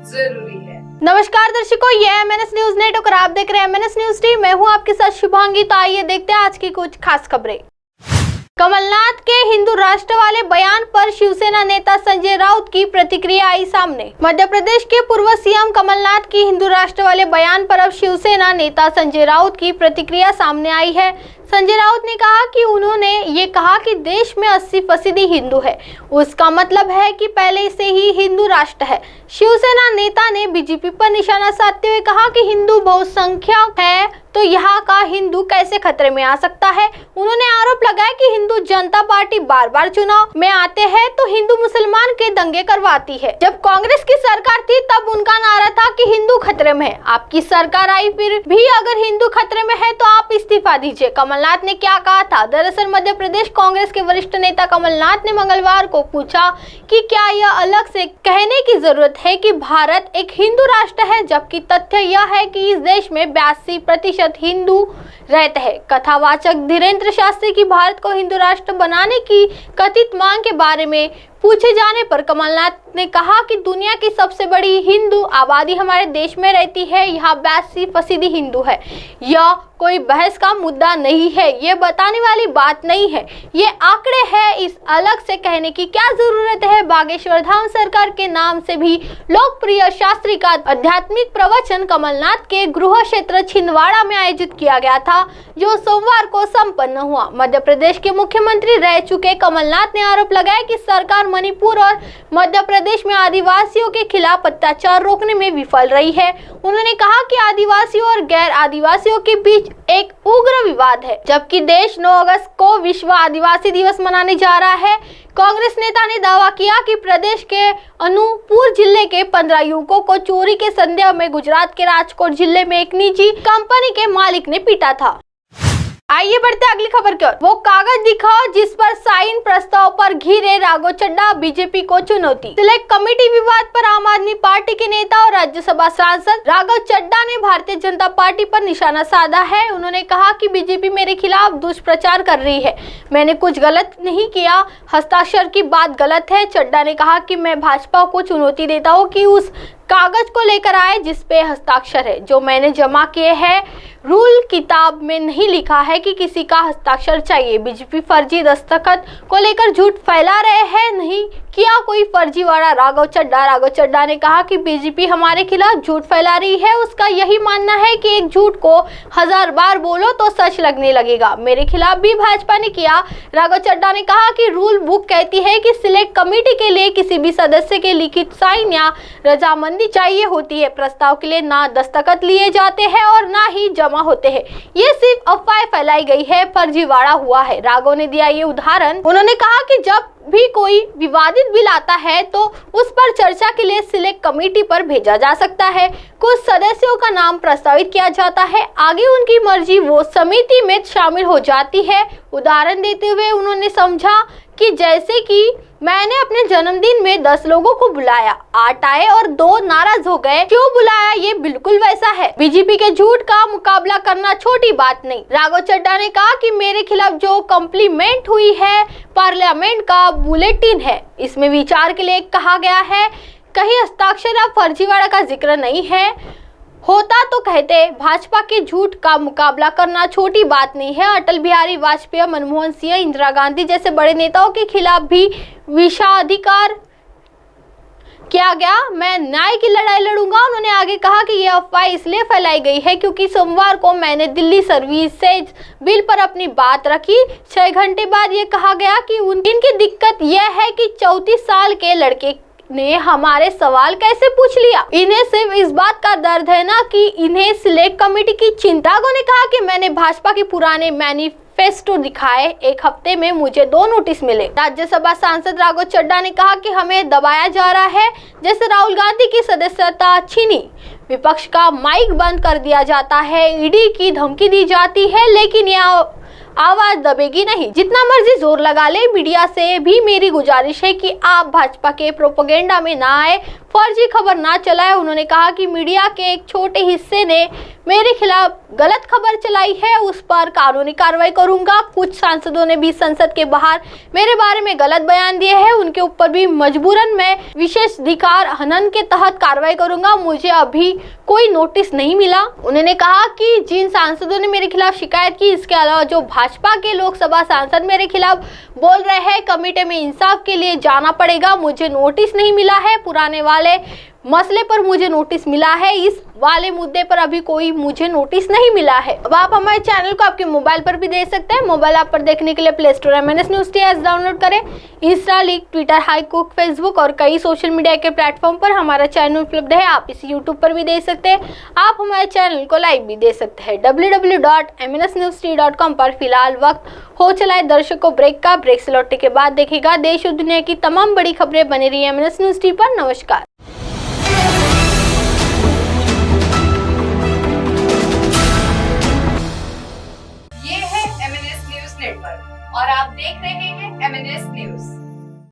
जरूरी है। नमस्कार दर्शकों, ये है MNS न्यूज नेट और आप देख रहे हैं MNS न्यूज टीवी। मैं हूं आपके साथ शुभांगी। तो आइए देखते हैं आज की कुछ खास खबरें। कमलनाथ के हिंदू राष्ट्र वाले बयान पर शिवसेना नेता संजय राउत की प्रतिक्रिया आई सामने। मध्य प्रदेश के पूर्व सीएम कमलनाथ की हिंदू राष्ट्र वाले बयान पर अब शिवसेना नेता संजय राउत की प्रतिक्रिया सामने आई है। संजय राउत ने कहा कि उन्होंने ये कहा कि देश में 80% हिंदू है, उसका मतलब है कि पहले से ही हिंदू राष्ट्र है। शिवसेना नेता ने बीजेपी पर निशाना साधते हुए कहा कि हिंदू बहुसंख्यक है तो यहाँ का हिंदू कैसे खतरे में आ सकता है। उन्होंने आरोप लगाया कि हिंदू जनता पार्टी बार बार चुनाव में आते हैं तो हिंदू मुसलमान के दंगे करवाती है। जब कांग्रेस की सरकार थी तब उनका नारा था कि हिंदू खतरे में है। आपकी सरकार आई, फिर भी अगर हिंदू खतरे में है तो आप इस्तीफा दीजिए। कमलनाथ ने क्या कहा था? दरअसल मध्य प्रदेश कांग्रेस के वरिष्ठ नेता कमलनाथ ने मंगलवार को पूछा कि क्या यह अलग से कहने की जरूरत है कि भारत एक हिंदू राष्ट्र है, जबकि तथ्य यह है कि इस देश में 82% हिंदू रहते हैं। कथावाचक धीरेन्द्र शास्त्री की भारत को हिंदू राष्ट्र बनाने की कथित मांग के बारे में पूछे जाने पर कमलनाथ ने कहा कि दुनिया की सबसे बड़ी हिंदू आबादी हमारे देश में रहती है, यहाँ 82% हिंदू है। यह कोई बहस का मुद्दा नहीं है, ये बताने वाली बात नहीं है, ये आंकड़े हैं। इस अलग से कहने की क्या जरूरत है? बागेश्वर धाम सरकार के नाम से भी लोकप्रिय शास्त्री का आध्यात्मिक प्रवचन कमलनाथ के गृह क्षेत्र छिंदवाड़ा में आयोजित किया गया था, जो सोमवार को संपन्न हुआ। मध्य प्रदेश के मुख्यमंत्री रह चुके कमलनाथ ने आरोप लगाया कि सरकार मणिपुर और मध्य प्रदेश में आदिवासियों के खिलाफ अत्याचार रोकने में विफल रही है। उन्होंने कहा कि आदिवासियों और गैर आदिवासियों के बीच एक उग्र विवाद है, जबकि देश 9 अगस्त को विश्व आदिवासी दिवस मनाने जा रहा है। कांग्रेस नेता ने दावा किया कि प्रदेश के अनूपपुर जिले के 15 युवकों को चोरी के संदेह में गुजरात के राजकोट जिले में एक निजी कंपनी के मालिक ने पीटा था। आइए बढ़ते हैं अगली खबर की ओर। वो कागज दिखाओ जिस पर साइन प्रस्ताव पर घिरे राघव चड्ढा, बीजेपी को चुनौती। सिलेक्ट कमेटी विवाद पर आम आदमी पार्टी के नेता और राज्यसभा सांसद राघव चड्ढा ने भारतीय जनता पार्टी पर निशाना साधा है। उन्होंने कहा कि बीजेपी मेरे खिलाफ दुष्प्रचार कर रही है, मैंने कुछ गलत नहीं किया, हस्ताक्षर की बात गलत है। चड्ढा ने कहा कि मैं भाजपा को चुनौती देता हूँ कि उस कागज को लेकर आए जिस पे हस्ताक्षर है, जो मैंने जमा किए हैं। रूल किताब में नहीं लिखा है कि किसी का हस्ताक्षर चाहिए। बीजेपी फर्जी दस्तखत को लेकर झूठ फैला रहे हैं, नहीं किया कोई फर्जीवाड़ा। राघव चड्ढा ने कहा कि बीजेपी हमारे खिलाफ झूठ फैला रही है। उसका यही मानना है कि एक झूठ को 1000 बार बोलो तो सच लगने लगेगा। मेरे खिलाफ भी भाजपा ने किया। राघव चड्ढा ने कहा कि रूल बुक कहती है कि सिलेक्ट कमेटी के लिए किसी भी सदस्य के लिखित साइन या रजामंदी चाहिए होती है। प्रस्ताव के लिए ना दस्तखत लिए जाते हैं और ना ही जमा होते हैं। ये सिर्फ अफवाह फैलाई गई है, फर्जीवाड़ा हुआ है। राघव ने दिया ये उदाहरण। उन्होंने कहा कि जब भी कोई विवादित बिल आता है तो उस पर चर्चा के लिए सिलेक्ट कमेटी पर भेजा जा सकता है। कुछ सदस्यों का नाम प्रस्तावित किया जाता है, आगे उनकी मर्जी वो समिति में शामिल हो जाती है। उदाहरण देते हुए उन्होंने समझा कि जैसे कि मैंने अपने जन्मदिन में 10 लोगों को बुलाया, 8 आए और 2 नाराज हो गए। क्यों बुलाया? ये बिल्कुल वैसा है। बीजेपी के झूठ का मुकाबला करना छोटी बात नहीं। राघव चड्ढा ने कहा कि मेरे खिलाफ जो कंप्लीमेंट हुई है पार्लियामेंट का बुलेटिन है, इसमें विचार के लिए कहा गया है, कहीं हस्ताक्षर या फर्जीवाड़ा का जिक्र नहीं है। होता तो कहते। भाजपा के झूठ का मुकाबला करना छोटी बात नहीं है। अटल बिहारी वाजपेयी, मनमोहन सिंह, इंदिरा गांधी जैसे बड़े नेताओं के खिलाफ भी विषाधिकार किया गया। मैं न्याय की लड़ाई लड़ूंगा। उन्होंने आगे कहा कि यह अफवाह इसलिए फैलाई गई है क्योंकि सोमवार को मैंने दिल्ली सर्विसेज बिल पर अपनी बात रखी। 6 घंटे बाद ये कहा गया कि इनकी दिक्कत यह है कि 34 साल के लड़के ने हमारे सवाल कैसे पूछ लिया। इन्हें सिर्फ इस बात का दर्द है ना कि इन्हें सिलेक्ट कमेटी की चिंता। राघव ने कहा कि मैंने भाजपा के पुराने मैनिफेस्टो दिखाए, 1 हफ्ते में मुझे 2 नोटिस मिले। राज्यसभा सांसद राघव चड्ढा ने कहा कि हमें दबाया जा रहा है, जैसे राहुल गांधी की सदस्यता छीनी, विपक्ष का माइक बंद कर दिया जाता है, ईडी की धमकी दी जाती है, लेकिन यह आवाज दबेगी नहीं। जितना मर्जी जोर लगा ले। मीडिया से भी मेरी गुजारिश है कि आप भाजपा के प्रोपेगेंडा में ना आए, फर्जी खबर ना चलाए। उन्होंने कहा कि मीडिया के एक छोटे हिस्से ने मेरे खिलाफ गलत खबर चलाई है, उस पर कानूनी कार्रवाई करूंगा। कुछ सांसदों ने भी संसद के बाहर मेरे बारे में गलत बयान दिए हैं, उनके ऊपर भी मजबूरन मैं विशेषाधिकार हनन के तहत कार्रवाई करूंगा। मुझे अभी कोई नोटिस नहीं मिला। उन्होंने कहा कि जिन सांसदों ने मेरे खिलाफ शिकायत की, इसके अलावा जो भाजपा के लोकसभा सांसद मेरे खिलाफ बोल रहे हैं, कमेटी में इंसाफ के लिए जाना पड़ेगा। मुझे नोटिस नहीं मिला है, पुराने वाले मसले पर मुझे नोटिस मिला है, इस वाले मुद्दे पर अभी कोई मुझे नोटिस नहीं मिला है। अब आप हमारे चैनल को आपके मोबाइल पर भी देख सकते हैं। मोबाइल ऐप पर देखने के लिए play store MNS news T app download करें। इंस्टा, लीक, ट्विटर, हाईकुक, फेसबुक और कई सोशल मीडिया के प्लेटफॉर्म पर हमारा चैनल उपलब्ध है। आप इसे यूट्यूब पर भी देख सकते हैं। आप हमारे चैनल को लाइव भी देख सकते हैं www.mnsnewst.com पर। फिलहाल वक्त हो चला है दर्शकों ब्रेक का। ब्रेक से लौटने के बाद देखेगा देश और दुनिया की तमाम बड़ी खबरें। बनी रही MNS न्यूज़ टी पर। नमस्कार। ये है MNS न्यूज़ नेटवर्क और आप देख रहे हैं MNS न्यूज़।